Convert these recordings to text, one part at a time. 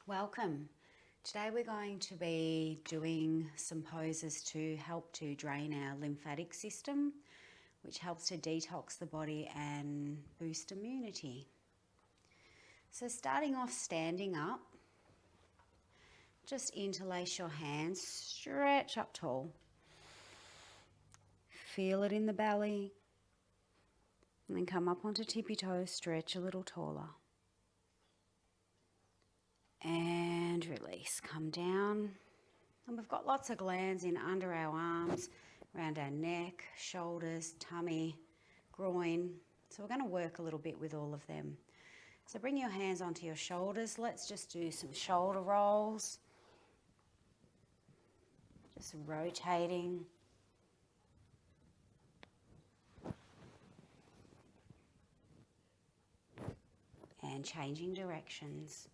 Welcome. Today we're going to be doing some poses to help to drain our lymphatic system, which helps to detox the body and boost immunity. So starting off standing up, just interlace your hands, stretch up tall. Feel it in the belly, and then come up onto tippy toes, stretch a little taller. And release, come down. And we've got lots of glands in under our arms, around our neck, shoulders, tummy, groin. So we're going to work a little bit with all of them. So bring your hands onto your shoulders. Let's just do some shoulder rolls. Just rotating. And changing directions.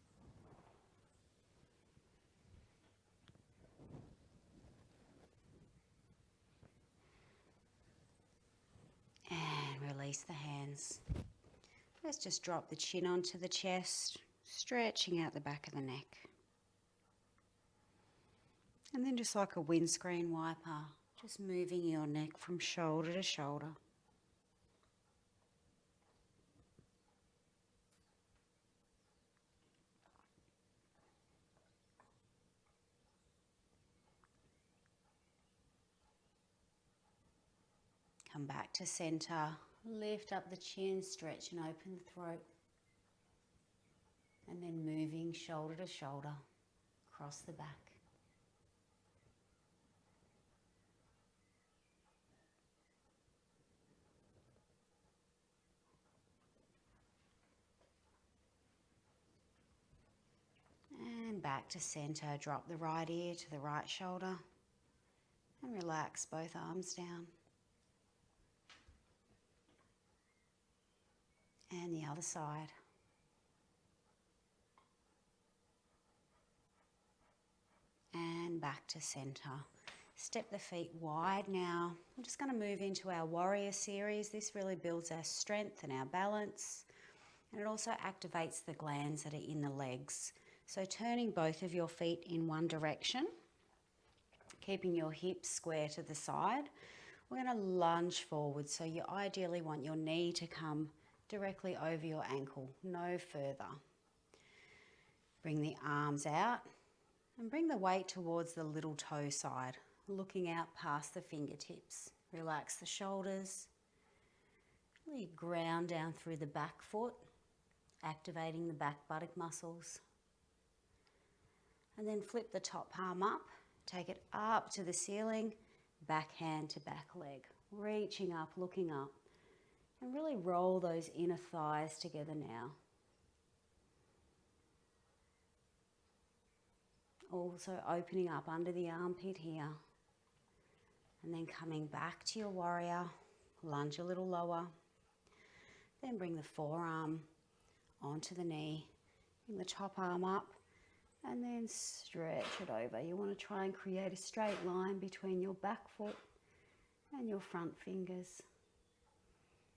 And release the hands. Let's just drop the chin onto the chest, stretching out the back of the neck. And then just like a windscreen wiper, just moving your neck from shoulder to shoulder. Come back to center, lift up the chin, stretch and open the throat. And then moving shoulder to shoulder, across the back. And back to center, drop the right ear to the right shoulder and relax both arms down. And the other side. And back to center. Step the feet wide now. I'm just going to move into our warrior series. This really builds our strength and our balance. And it also activates the glands that are in the legs. So turning both of your feet in one direction, keeping your hips square to the side. We're going to lunge forward. So you ideally want your knee to come directly over your ankle, no further. Bring the arms out and bring the weight towards the little toe side, looking out past the fingertips. Relax the shoulders. Really ground down through the back foot, activating the back buttock muscles. And then flip the top palm up, take it up to the ceiling, back hand to back leg, reaching up, looking up. And really roll those inner thighs together now. Also opening up under the armpit here. And then coming back to your warrior, lunge a little lower. Then bring the forearm onto the knee, bring the top arm up, and then stretch it over. You want to try and create a straight line between your back foot and your front fingers.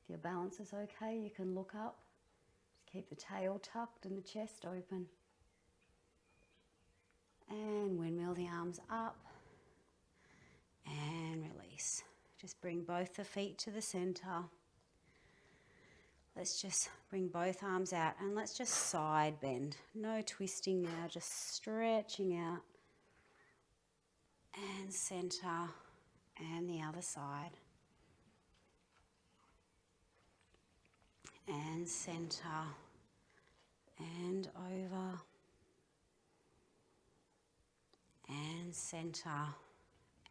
If your balance is okay, you can look up. Just keep the tail tucked and the chest open. And windmill the arms up and release. Just bring both the feet to the center. Let's just bring both arms out and let's just side bend. No twisting now, just stretching out. And center and the other side. And center and over and center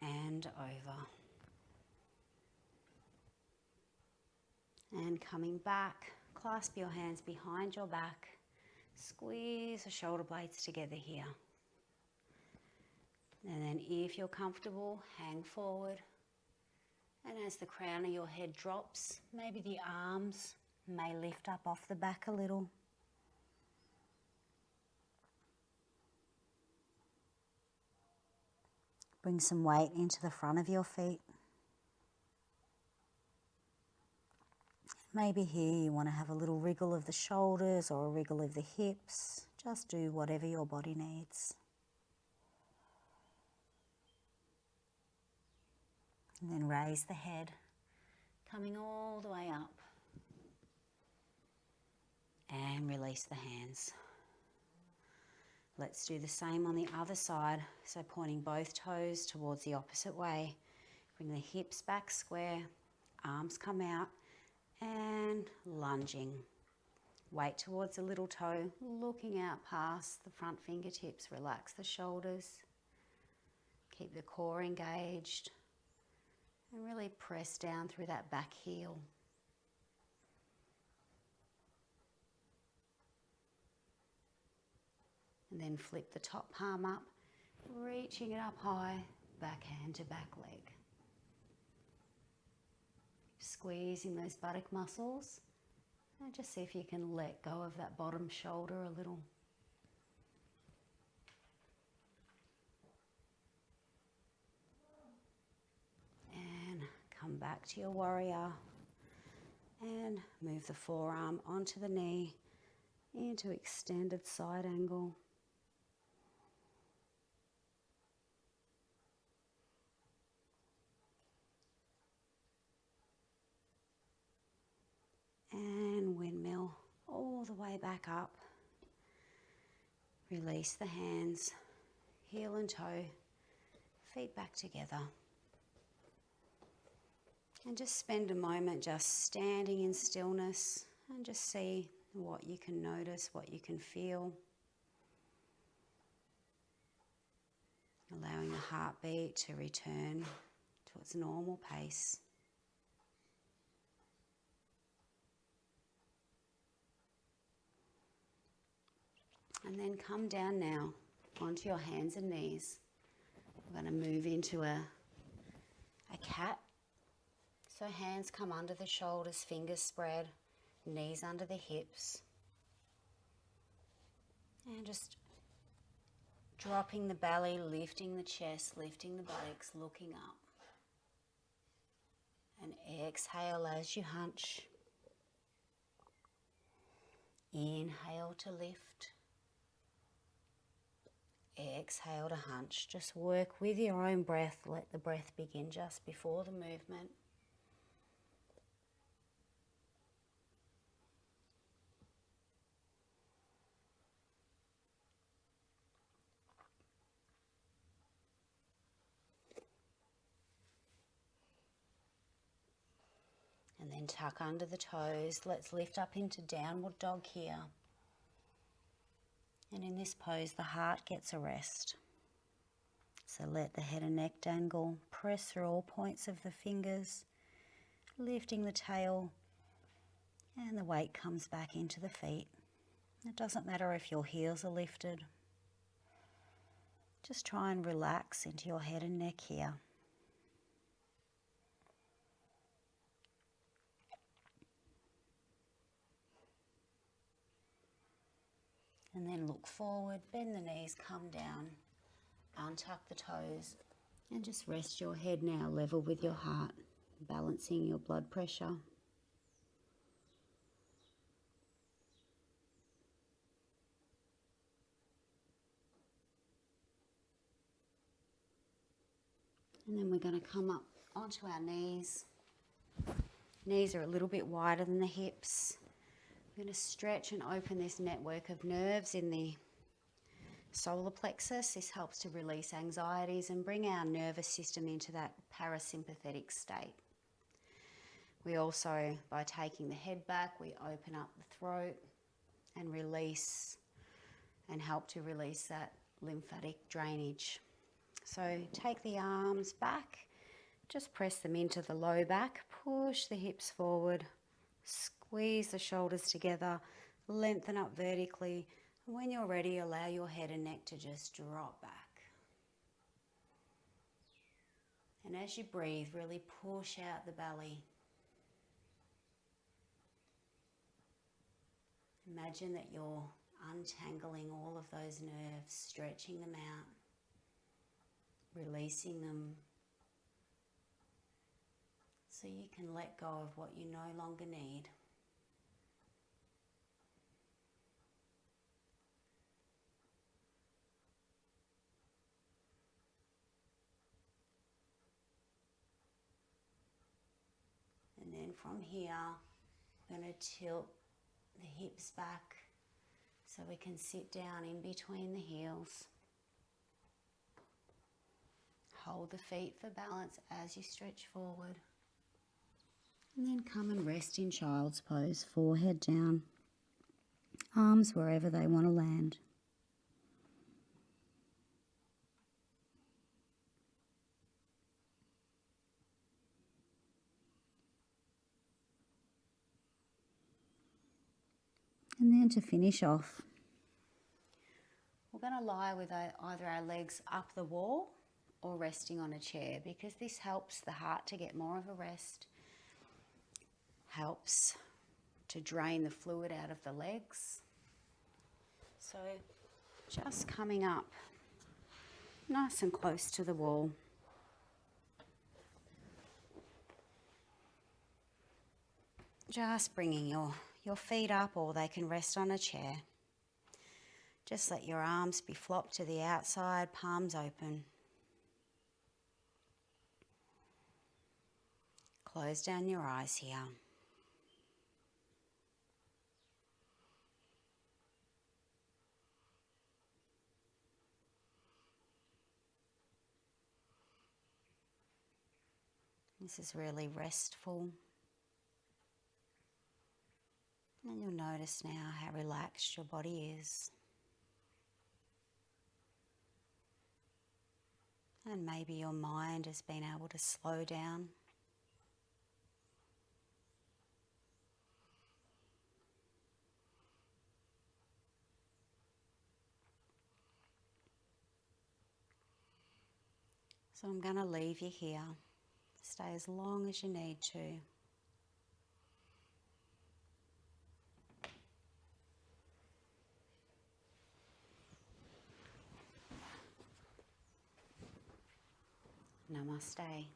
and over. And coming back, clasp your hands behind your back, squeeze the shoulder blades together here. And then if you're comfortable, hang forward. And as the crown of your head drops, maybe the arms may lift up off the back a little. Bring some weight into the front of your feet. Maybe here you want to have a little wriggle of the shoulders or a wriggle of the hips, Just do whatever your body needs. And then raise the head, coming all the way up. And release the hands. Let's do the same on the other side. So pointing both toes towards the opposite way. Bring the hips back square, arms come out, and lunging. Weight towards the little toe, looking out past the front fingertips. Relax the shoulders. Keep the core engaged. And really press down through that back heel. And then flip the top palm up, reaching it up high, back hand to back leg. Squeezing those buttock muscles. And just see if you can let go of that bottom shoulder a little. And come back to your warrior. And move the forearm onto the knee into extended side angle. And windmill all the way back up. Release the hands, heel and toe, feet back together. And just spend a moment just standing in stillness and just see what you can notice, what you can feel. Allowing the heartbeat to return to its normal pace. And then come down now onto your hands and knees. We're going to move into a cat. So hands come under the shoulders, fingers spread, knees under the hips. And just dropping the belly, lifting the chest, lifting the buttocks, looking up. And exhale as you hunch. Inhale to lift. Exhale to hunch. Just work with your own breath. Let the breath begin just before the movement. And then tuck under the toes. Let's lift up into downward dog here. And in this pose, the heart gets a rest. So let the head and neck dangle. Press through all points of the fingers, lifting the tail, and the weight comes back into the feet. It doesn't matter if your heels are lifted. Just try and relax into your head and neck here. And then look forward, bend the knees, come down, untuck the toes, and just rest your head now level with your heart, balancing your blood pressure. And then we're going to come up onto our knees. Knees are a little bit wider than the hips. We're going to stretch and open this network of nerves in the solar plexus. This helps to release anxieties and bring our nervous system into that parasympathetic state. We also, by taking the head back, we open up the throat and release and help to release that lymphatic drainage. So take the arms back, just press them into the low back, push the hips forward, squeeze the shoulders together, lengthen up vertically. When you're ready, allow your head and neck to just drop back. And as you breathe, really push out the belly. Imagine that you're untangling all of those nerves, stretching them out, releasing them, so you can let go of what you no longer need. from here, I'm going to tilt the hips back so we can sit down in between the heels. Hold the feet for balance as you stretch forward. And then come and rest in child's pose, forehead down, arms wherever they want to land. And then to finish off, we're going to lie with either our legs up the wall or resting on a chair, because this helps the heart to get more of a rest, helps to drain the fluid out of the legs. So just coming up nice and close to the wall. Just bringing your feet up, or they can rest on a chair. Just let your arms be flopped to the outside, palms open. Close down your eyes here. This is really restful. And you'll notice now how relaxed your body is. And maybe your mind has been able to slow down. So I'm going to leave you here. Stay as long as you need to. Namaste.